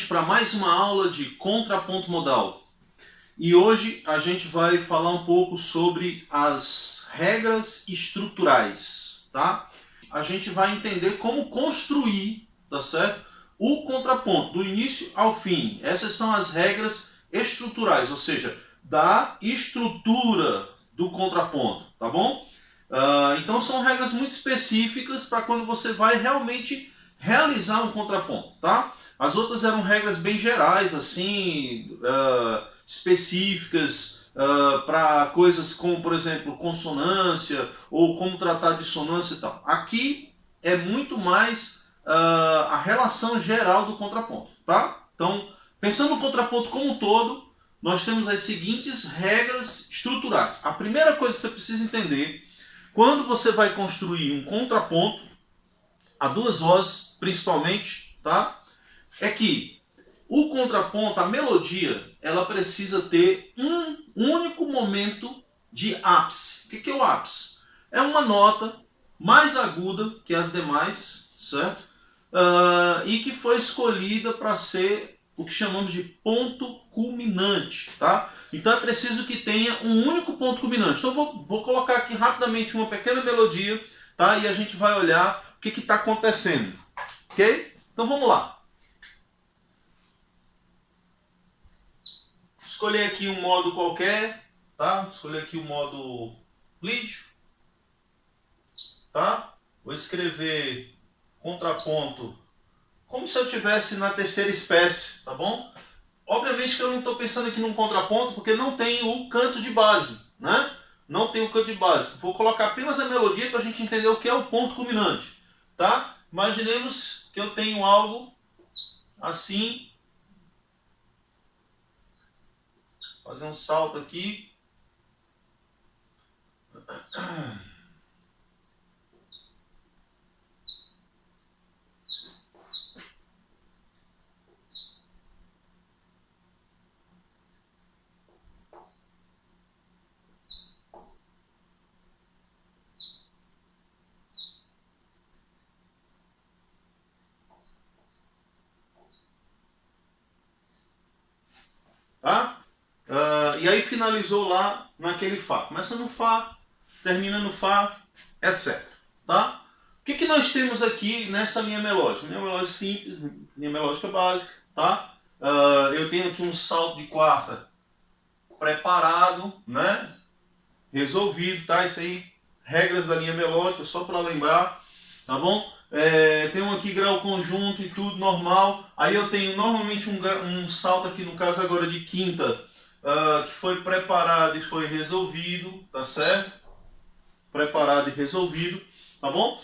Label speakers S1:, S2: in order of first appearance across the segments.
S1: para mais uma aula de contraponto modal. E hoje a gente vai falar um pouco sobre as regras estruturais, tá? A gente vai entender como construir, tá certo? O contraponto, do início ao fim. Essas são as regras estruturais, ou seja, da estrutura do contraponto, tá bom? Então são regras muito específicas para quando você vai realmente realizar um contraponto, tá? As outras eram regras bem gerais, assim, específicas para coisas como, por exemplo, consonância ou como tratar dissonância e tal. Aqui é muito mais a relação geral do contraponto, tá? Então, pensando no contraponto como um todo, nós temos as seguintes regras estruturais. A primeira coisa que você precisa entender, quando você vai construir um contraponto, a duas vozes principalmente, tá? É que o contraponto, a melodia, ela precisa ter um único momento de ápice. O que é o ápice? É uma nota mais aguda que as demais, certo? E que foi escolhida para ser o que chamamos de ponto culminante, tá? Então é preciso que tenha um único ponto culminante. Então vou colocar aqui rapidamente uma pequena melodia, tá? E a gente vai olhar o que está acontecendo, ok? Então vamos lá. Escolher aqui um modo qualquer, tá? Escolher aqui o modo lead, tá? Vou escrever contraponto como se eu estivesse na terceira espécie, tá bom? Obviamente que eu não estou pensando aqui num contraponto porque não tem o canto de base, né? Não tem o canto de base. Vou colocar apenas a melodia para a gente entender o que é o ponto culminante, tá? Imaginemos que eu tenho algo assim. Fazer um salto aqui. Tá? E aí finalizou lá naquele Fá. Começa no Fá, termina no Fá, etc. Tá? O que nós temos aqui nessa linha melódica? Linha melódica simples, linha melódica básica. Tá? Eu tenho aqui um salto de quarta preparado, né? Resolvido, tá? Isso aí, regras da linha melódica, só para lembrar, tá bom? Tenho aqui grau conjunto e tudo normal. Aí eu tenho normalmente um salto aqui, no caso agora de quinta, que foi preparado e foi resolvido, tá certo? Preparado e resolvido, tá bom?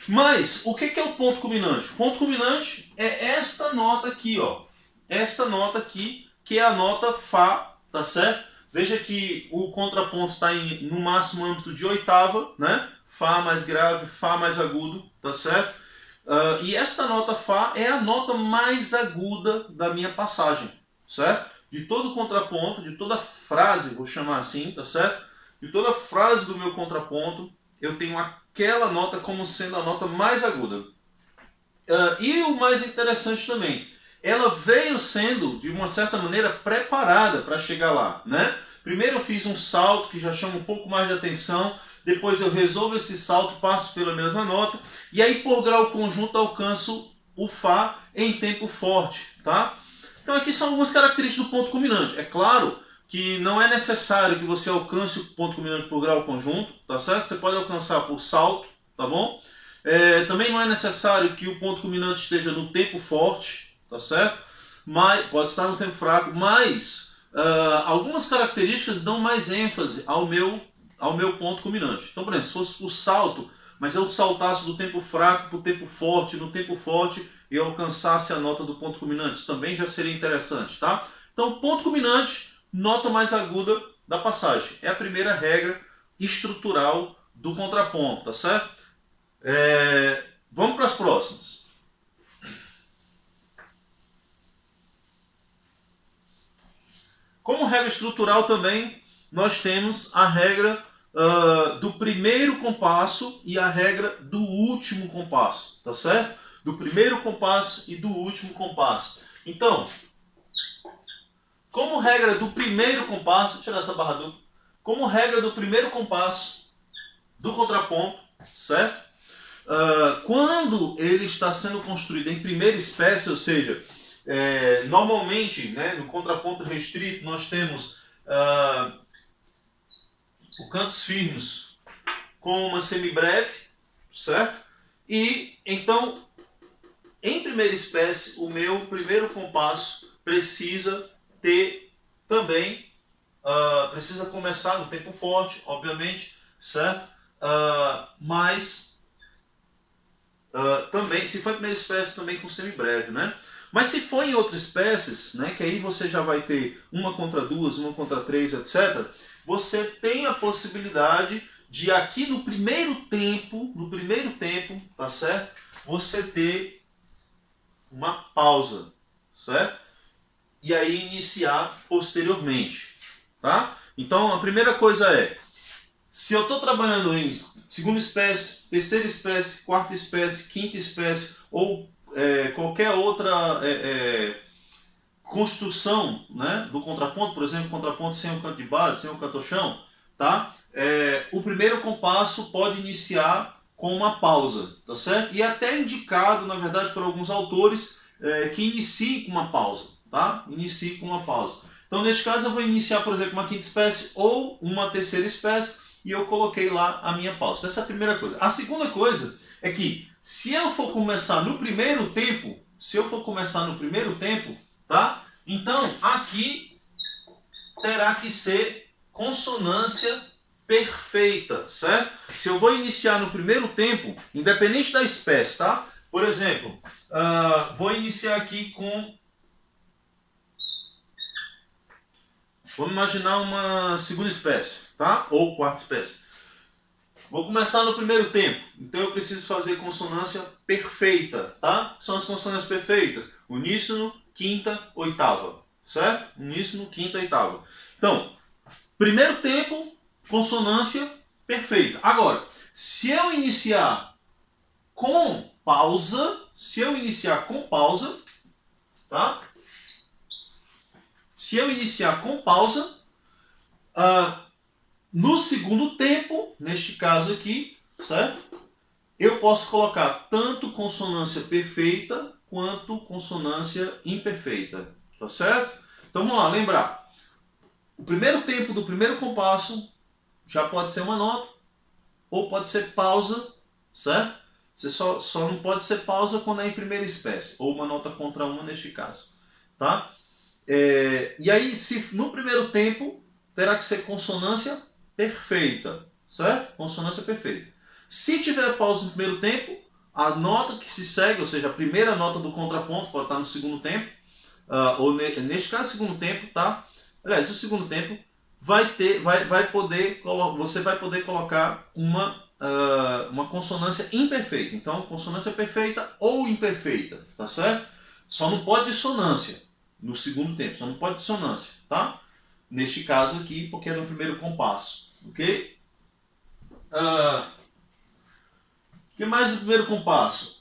S1: Mas o que é o ponto culminante? O ponto culminante é esta nota aqui, ó. Esta nota aqui, que é a nota Fá, tá certo? Veja que o contraponto está no máximo âmbito de oitava, né? Fá mais grave, Fá mais agudo, tá certo? E esta nota Fá é a nota mais aguda da minha passagem, certo? De todo o contraponto, de toda frase, vou chamar assim, tá certo? De toda frase do meu contraponto, eu tenho aquela nota como sendo a nota mais aguda. E o mais interessante também, ela veio sendo, de uma certa maneira, preparada para chegar lá, né? Primeiro eu fiz um salto que já chama um pouco mais de atenção, depois eu resolvo esse salto, passo pela mesma nota, e aí por grau conjunto alcanço o Fá em tempo forte, tá? Então aqui são algumas características do ponto culminante. É claro que não é necessário que você alcance o ponto culminante por grau conjunto, tá certo? Você pode alcançar por salto, tá bom? Também não é necessário que o ponto culminante esteja no tempo forte, tá certo? Mas, pode estar no tempo fraco, mas algumas características dão mais ênfase ao meu ponto culminante. Então, por exemplo, se fosse por salto, mas eu saltasse do tempo fraco para o tempo forte, no tempo forte eu alcançasse a nota do ponto culminante, isso também já seria interessante, tá? Então, ponto culminante, nota mais aguda da passagem. É a primeira regra estrutural do contraponto, tá certo? Vamos para as próximas. Como regra estrutural também, nós temos a regra do primeiro compasso e a regra do último compasso, tá certo? Do primeiro compasso e do último compasso. Então, como regra do primeiro compasso, deixa eu tirar essa barra dupla, como regra do primeiro compasso do contraponto, certo? Quando ele está sendo construído em primeira espécie, ou seja, normalmente, né, no contraponto restrito nós temos o cantos firmes com uma semibreve, certo? E então, em primeira espécie, o meu primeiro compasso precisa ter também, precisa começar no tempo forte, obviamente, certo? Mas também, se for em primeira espécie, também com semibreve, né? Mas se for em outras espécies, né, que aí você já vai ter uma contra duas, uma contra três, etc., você tem a possibilidade de aqui no primeiro tempo, tá certo? Você ter uma pausa, certo? E aí iniciar posteriormente, tá? Então a primeira coisa é, se eu estou trabalhando em segunda espécie, terceira espécie, quarta espécie, quinta espécie ou qualquer outra construção, né, do contraponto, por exemplo, contraponto sem o canto de base, sem o catochão, tá? O primeiro compasso pode iniciar com uma pausa, tá certo? E até indicado, na verdade, por alguns autores que inicie com uma pausa, tá? Inicie com uma pausa. Então, neste caso, eu vou iniciar, por exemplo, uma quinta espécie ou uma terceira espécie e eu coloquei lá a minha pausa. Essa é a primeira coisa. A segunda coisa é que, se eu for começar no primeiro tempo, tá? Então, aqui terá que ser consonância perfeita, certo? Se eu vou iniciar no primeiro tempo, independente da espécie, tá? Por exemplo, vou iniciar aqui com... Vamos imaginar uma segunda espécie, tá? Ou quarta espécie. Vou começar no primeiro tempo, então eu preciso fazer consonância perfeita, tá? São as consonâncias perfeitas: uníssono, quinta, oitava, certo? Uníssono, quinta, oitava. Então, primeiro tempo, consonância perfeita. Agora, se eu iniciar com pausa, tá? Se eu iniciar com pausa, no segundo tempo, neste caso aqui, certo? Eu posso colocar tanto consonância perfeita quanto consonância imperfeita, tá certo? Então vamos lá, lembrar. O primeiro tempo do primeiro compasso já pode ser uma nota ou pode ser pausa, certo? Você só não pode ser pausa quando é em primeira espécie, ou uma nota contra uma neste caso, tá? E aí, se no primeiro tempo, terá que ser consonância perfeita, certo? Consonância perfeita. Se tiver pausa no primeiro tempo, a nota que se segue, ou seja, a primeira nota do contraponto pode estar no segundo tempo, ou neste caso, segundo tempo, tá? Aliás, o segundo tempo você vai poder colocar uma consonância imperfeita. Então, consonância perfeita ou imperfeita, tá certo? Só não pode dissonância no segundo tempo, só não pode dissonância, tá? Neste caso aqui, porque é no primeiro compasso, ok? O que mais no primeiro compasso?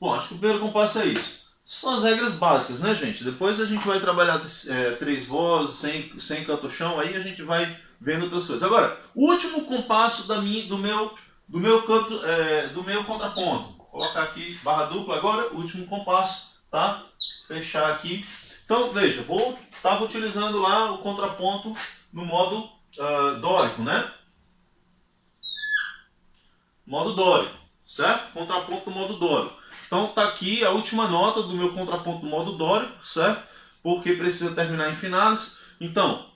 S1: Bom, acho que o primeiro compasso é isso. São as regras básicas, né, gente? Depois a gente vai trabalhar três vozes, sem canto-chão, aí a gente vai vendo outras coisas. Agora, o último compasso do meu contraponto. Vou colocar aqui barra dupla agora, último compasso, tá? Fechar aqui. Então, veja, estava utilizando lá o contraponto no modo dórico, né? Modo dórico, certo? Contraponto no modo dórico. Então tá aqui a última nota do meu contraponto no modo dórico, certo? Porque precisa terminar em finalis. Então,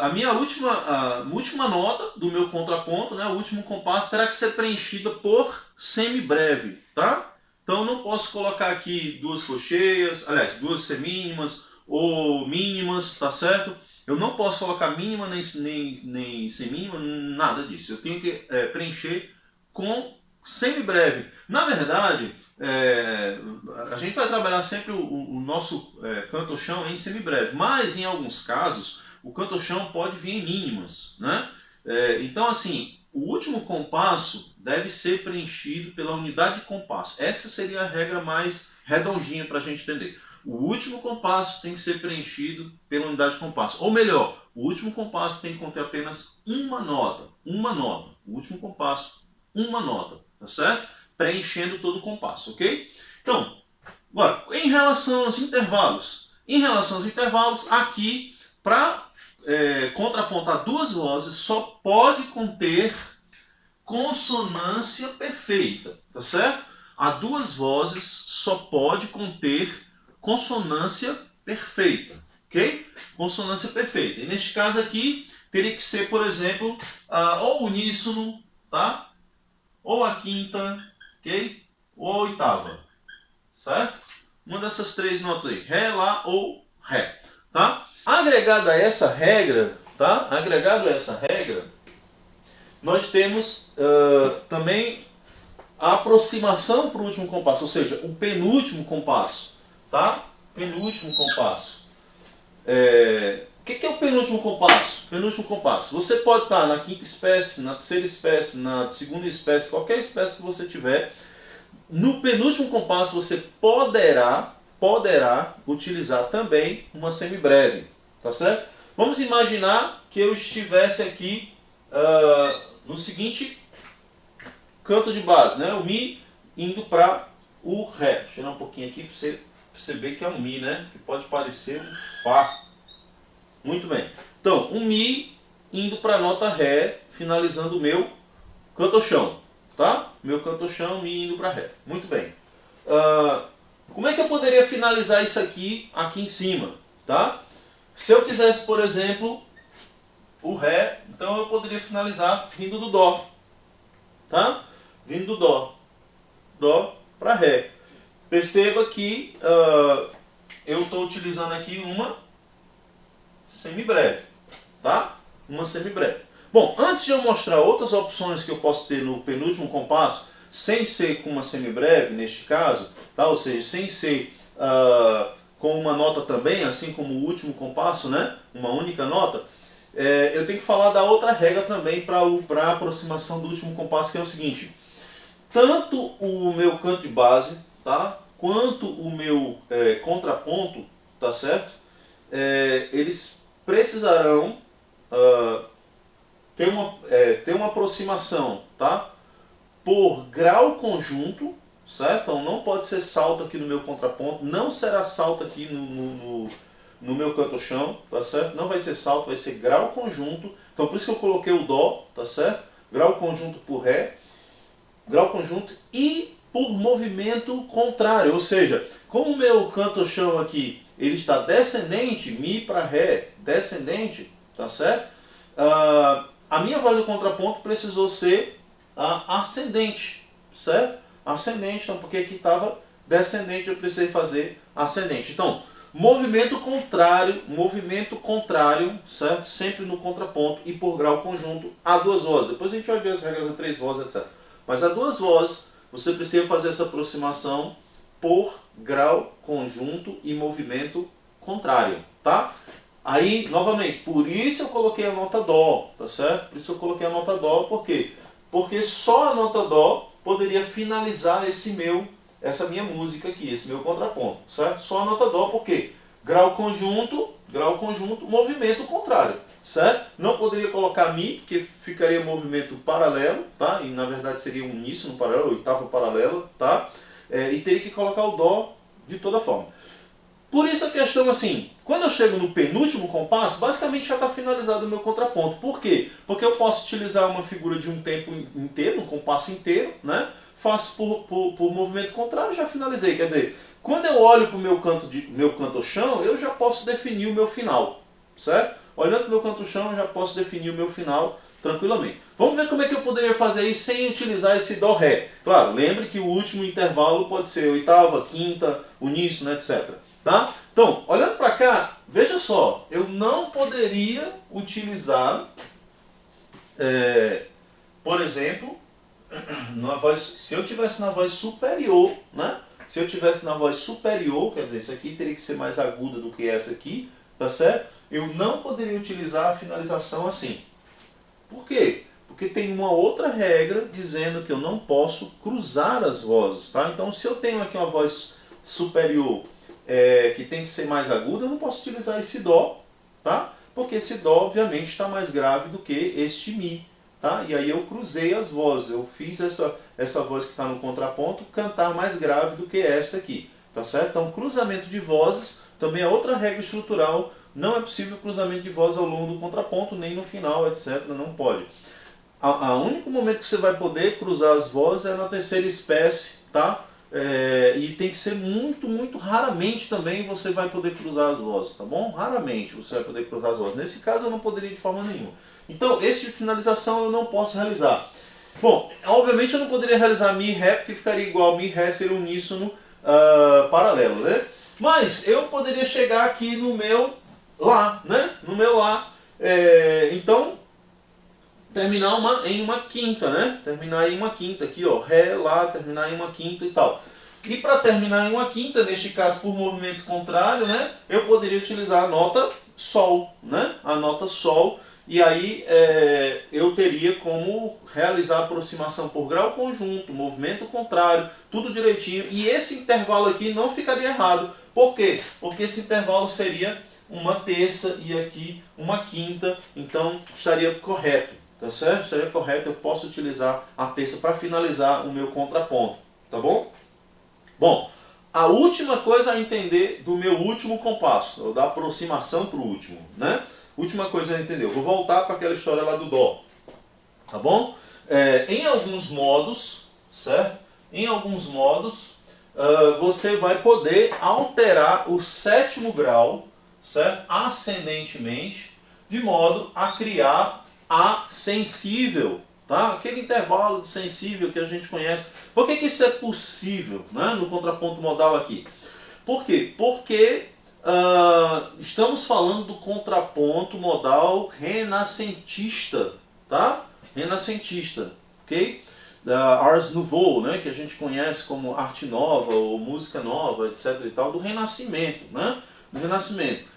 S1: a minha última nota do meu contraponto, né, o último compasso, terá que ser preenchida por semibreve, tá? Então eu não posso colocar aqui duas cocheias, aliás, duas semínimas ou mínimas, tá certo? Eu não posso colocar mínima nem semínima, nada disso. Eu tenho que preencher com semibreve. Na verdade, a gente vai trabalhar sempre o nosso canto-chão em semibreve, mas em alguns casos o canto-chão pode vir em mínimas, né? Então, assim, o último compasso deve ser preenchido pela unidade de compasso. Essa seria a regra mais redondinha para a gente entender. O último compasso tem que ser preenchido pela unidade de compasso. Ou melhor, o último compasso tem que conter apenas uma nota. Uma nota. O último compasso, uma nota. Tá certo? Preenchendo todo o compasso, ok? Então, agora, em relação aos intervalos. Em relação aos intervalos, aqui, para contrapontar duas vozes, só pode conter consonância perfeita, tá certo? Há duas vozes, só pode conter consonância perfeita, ok? Consonância perfeita. E neste caso aqui, teria que ser, por exemplo, ou uníssono, tá? Ou a quinta, ok? Ou a oitava, certo? Uma dessas três notas aí, Ré, Lá ou Ré, tá? Agregado a essa regra, tá? Agregado a essa regra, nós temos também a aproximação para o último compasso, ou seja, o penúltimo compasso, tá? Penúltimo compasso. O que é o penúltimo compasso? Penúltimo compasso. Você pode estar na quinta espécie, na terceira espécie, na segunda espécie, qualquer espécie que você tiver. No penúltimo compasso você poderá utilizar também uma semibreve, tá certo? Vamos imaginar que eu estivesse aqui no seguinte canto de base, né? O Mi indo para o Ré. Deixa eu tirar um pouquinho aqui para você perceber que é um Mi, né? Que pode parecer um Fá. Muito bem. Então, um Mi indo para a nota Ré, finalizando o meu canto-chão. Tá? Meu canto-chão, Mi indo para Ré. Muito bem. Como é que eu poderia finalizar isso aqui em cima? Tá? Se eu quisesse, por exemplo, o Ré, então eu poderia finalizar vindo do Dó. Tá? Vindo do Dó. Dó para Ré. Perceba que eu estou utilizando aqui uma semibreve. Tá? Uma semibreve. Bom, antes de eu mostrar outras opções que eu posso ter no penúltimo compasso, sem ser com uma semibreve, neste caso, tá? Ou seja, sem ser com uma nota também, assim como o último compasso, né? Uma única nota, eu tenho que falar da outra regra também para a aproximação do último compasso, que é o seguinte. Tanto o meu canto de base, tá? Quanto o meu contraponto, tá certo? Eles precisarão ter uma aproximação, tá? Por grau conjunto, certo? Então não pode ser salto aqui no meu contraponto, não será salto aqui no meu canto-chão, tá certo? Não vai ser salto, vai ser grau conjunto. Então por isso que eu coloquei o Dó, tá certo? Grau conjunto por Ré, grau conjunto e por movimento contrário, ou seja, como o meu canto-chão aqui ele está descendente, Mi para Ré, descendente, tá certo? A minha voz do contraponto precisou ser ascendente, certo? Ascendente, então porque aqui estava descendente, eu precisei fazer ascendente. Então, movimento contrário, certo? Sempre no contraponto e por grau conjunto a duas vozes. Depois a gente vai ver as regras de três vozes, etc. Mas a duas vozes, você precisa fazer essa aproximação por grau conjunto e movimento contrário, tá? Aí, novamente, por isso eu coloquei a nota Dó, tá certo? Por isso eu coloquei a nota Dó, por quê? Porque só a nota Dó poderia finalizar essa minha música aqui, esse meu contraponto, certo? Só a nota Dó, por quê? Grau conjunto, movimento contrário, certo? Não poderia colocar Mi, porque ficaria movimento paralelo, tá? E na verdade seria um uníssono paralelo, oitavo paralelo, tá? E teria que colocar o Dó de toda forma. Por isso a questão assim, quando eu chego no penúltimo compasso, basicamente já está finalizado o meu contraponto. Por quê? Porque eu posso utilizar uma figura de um tempo inteiro, um compasso inteiro, né? Faço por movimento contrário e já finalizei. Quer dizer, quando eu olho para o meu canto-chão, eu já posso definir o meu final, certo? Olhando para o meu canto-chão, eu já posso definir o meu final tranquilamente. Vamos ver como é que eu poderia fazer isso sem utilizar esse Dó-Ré. Claro, lembre que o último intervalo pode ser oitava, quinta, uníssono, etc. Tá? Então, olhando para cá, veja só, eu não poderia utilizar, por exemplo, se eu tivesse na voz superior, né? Se eu tivesse na voz superior, quer dizer, isso aqui teria que ser mais aguda do que essa aqui, tá certo? Eu não poderia utilizar a finalização assim. Por quê? Porque tem uma outra regra dizendo que eu não posso cruzar as vozes, tá? Então, se eu tenho aqui uma voz superior que tem que ser mais aguda, eu não posso utilizar esse Dó, tá? Porque esse Dó, obviamente, está mais grave do que este Mi, tá? E aí eu cruzei as vozes, eu fiz essa voz que está no contraponto cantar mais grave do que esta aqui, tá certo? Então, cruzamento de vozes também é outra regra estrutural. Não é possível cruzamento de vozes ao longo do contraponto, nem no final, etc. Não pode. O único momento que você vai poder cruzar as vozes é na terceira espécie, tá? E tem que ser muito, muito raramente também você vai poder cruzar as vozes, tá bom? Raramente você vai poder cruzar as vozes. Nesse caso eu não poderia de forma nenhuma. Então, esse tipo de finalização eu não posso realizar. Bom, obviamente eu não poderia realizar Mi e Ré, porque ficaria igual Mi e Ré, seria uníssono paralelo, né? Mas eu poderia chegar aqui no meu Lá, né? No meu Lá. Então, terminar em uma quinta, né? Terminar em uma quinta aqui, ó, Ré, Lá, terminar em uma quinta e tal. E para terminar em uma quinta, neste caso por movimento contrário, né? Eu poderia utilizar a nota Sol, né? A nota Sol, e aí eu teria como realizar a aproximação por grau conjunto, movimento contrário, tudo direitinho. E esse intervalo aqui não ficaria errado. Por quê? Porque esse intervalo seria uma terça e aqui uma quinta, então estaria correto. Tá certo? Estaria correto, eu posso utilizar a terça para finalizar o meu contraponto, tá bom? Bom, a última coisa a entender do meu último compasso, ou da aproximação para o último, né? Última coisa a entender, eu vou voltar para aquela história lá do Dó, tá bom? Em alguns modos, certo? Em alguns modos, você vai poder alterar o sétimo grau, certo? Ascendentemente, de modo a criar a sensível, tá? Aquele intervalo de sensível que a gente conhece. Por que isso é possível, né? No contraponto modal aqui? Por quê? Porque estamos falando do contraponto modal renascentista, tá? Renascentista, ok? Da Ars Nouveau, né? Que a gente conhece como arte nova ou música nova, etc. e tal, do Renascimento, né? Do Renascimento.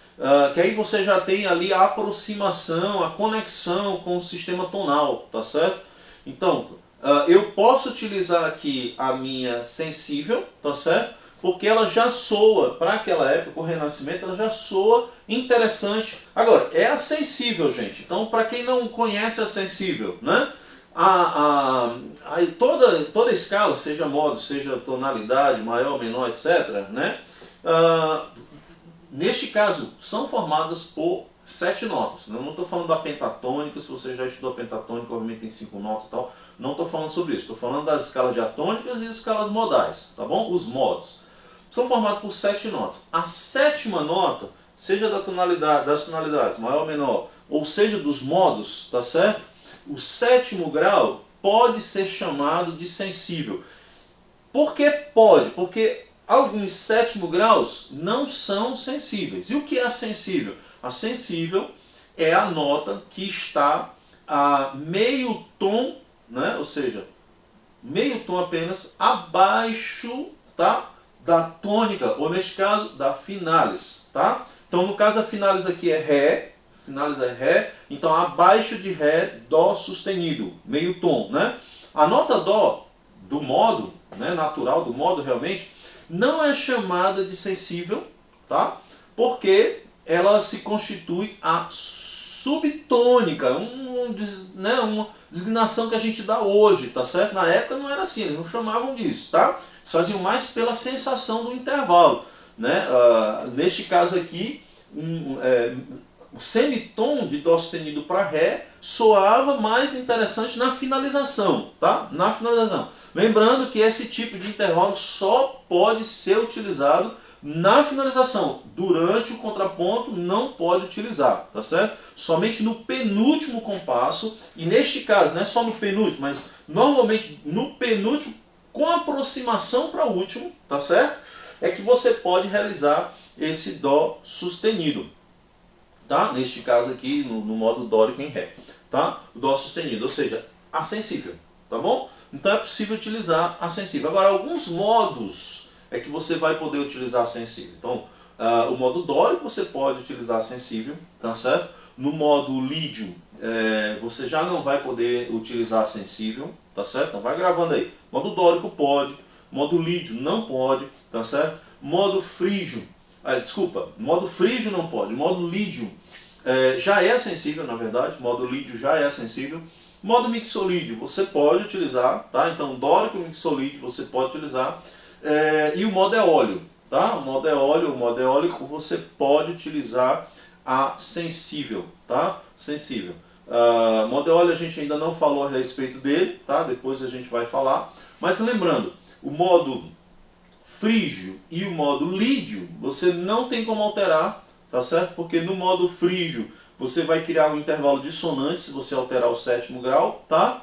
S1: Que aí você já tem ali a aproximação, a conexão com o sistema tonal, tá certo? Então, eu posso utilizar aqui a minha sensível, tá certo? Porque ela já soa, para aquela época, o Renascimento, ela já soa interessante. Agora, é a sensível, gente. Então, para quem não conhece a sensível, né? Toda escala, seja modo, seja tonalidade, maior, menor, etc., né? Neste caso, são formadas por 7 notas. Eu não estou falando da pentatônica, se você já estudou a pentatônica, obviamente tem 5 notas e tal. Não estou falando sobre isso. Estou falando das escalas diatônicas e escalas modais, tá bom? Os modos. São formados por 7 notas. A sétima nota, seja das tonalidades, maior ou menor, ou seja dos modos, tá certo? O sétimo grau pode ser chamado de sensível. Por que pode? Porque alguns sétimo graus não são sensíveis. E o que é sensível? A sensível é a nota que está a meio tom, né? Ou seja, meio tom apenas abaixo, tá? Da tônica, ou neste caso, da finalis, tá? Então, no caso, a finalis aqui é Ré, finalis é Ré, então abaixo de Ré, Dó sustenido, meio tom, né? A nota Dó do modo, né, natural, do modo realmente, não é chamada de sensível, tá? Porque ela se constitui a subtônica, uma designação que a gente dá hoje, tá certo? Na época não era assim, eles não chamavam disso, tá? Eles faziam mais pela sensação do intervalo, né? Neste caso aqui, o semitom de Dó sustenido para Ré soava mais interessante na finalização, tá? Na finalização. Lembrando que esse tipo de intervalo só pode ser utilizado na finalização. Durante o contraponto não pode utilizar, tá certo? Somente no penúltimo compasso, e neste caso não é só no penúltimo, mas normalmente no penúltimo, com aproximação para o último, tá certo? É que você pode realizar esse Dó sustenido, tá? Neste caso aqui, no modo dórico em Ré, tá? O Dó sustenido, ou seja, a sensível, tá bom? Então é possível utilizar a sensível. Agora, alguns modos é que você vai poder utilizar a sensível. Então, o modo dórico você pode utilizar a sensível, tá certo? No modo lídio você já não vai poder utilizar sensível, tá certo? Então vai gravando aí. Modo dórico pode, modo lídio não pode, tá certo? Modo frígio, modo frígio não pode, modo lídio já é sensível, na verdade, modo lídio já é sensível. Modo mixolídio você pode utilizar, tá? Então dórico e mixolídio você pode utilizar. E o modo eólio, tá? O modo eólico você pode utilizar a sensível, tá? Sensível. Modo eólio a gente ainda não falou a respeito dele, tá? Depois a gente vai falar. Mas lembrando, o modo frígio e o modo lídio você não tem como alterar, tá certo? Porque no modo frígio você vai criar um intervalo dissonante se você alterar o sétimo grau, tá?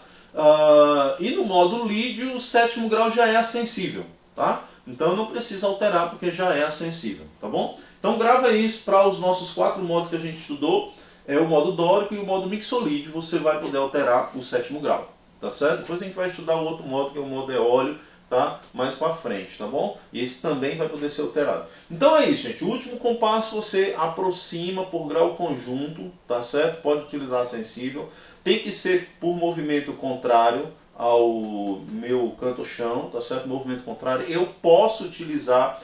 S1: E no modo lídio o sétimo grau já é sensível, tá? Então não precisa alterar porque já é sensível, tá bom? Então grava isso para os nossos 4 modos que a gente estudou, o modo dórico e o modo mixolídio, você vai poder alterar o sétimo grau, tá certo? Depois a gente vai estudar o outro modo que é o modo eólio, tá? Mais para frente, tá bom? E esse também vai poder ser alterado. Então é isso, gente. O último compasso você aproxima por grau conjunto, tá certo? Pode utilizar sensível. Tem que ser por movimento contrário ao meu canto-chão, tá certo? Movimento contrário. Eu posso utilizar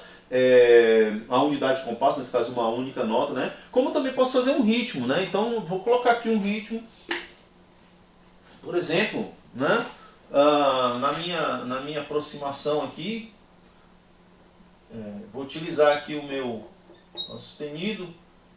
S1: a unidade de compasso, nesse caso uma única nota, né? Como também posso fazer um ritmo, né? Então vou colocar aqui um ritmo, por exemplo, né? Na minha aproximação aqui, vou utilizar aqui o meu sustenido,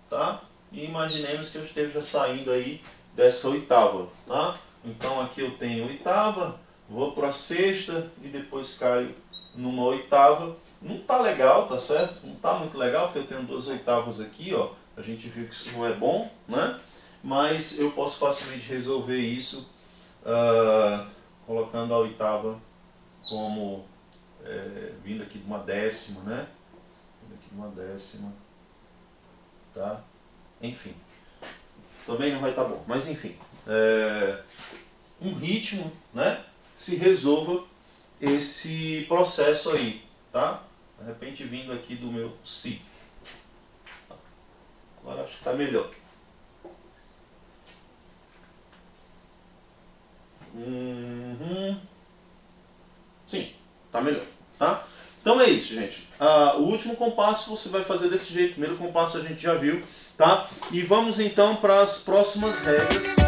S1: tá? E imaginemos que eu esteja saindo aí dessa oitava, tá? Então aqui eu tenho oitava, vou para a sexta e depois caio numa oitava. Não tá legal, tá certo? Não tá muito legal porque eu tenho 2 oitavas aqui, ó. A gente viu que isso não é bom, né? Mas eu posso facilmente resolver isso colocando a oitava como vindo aqui de uma décima, né? Vindo aqui de uma décima, tá? Enfim, também não vai estar bom, mas enfim, um ritmo, né? Se resolva esse processo aí, tá? De repente vindo aqui do meu si. Agora acho que está melhor. Sim, tá melhor, tá? Então é isso, gente. O último compasso você vai fazer desse jeito. O primeiro compasso a gente já viu, tá? E vamos então para as próximas regras.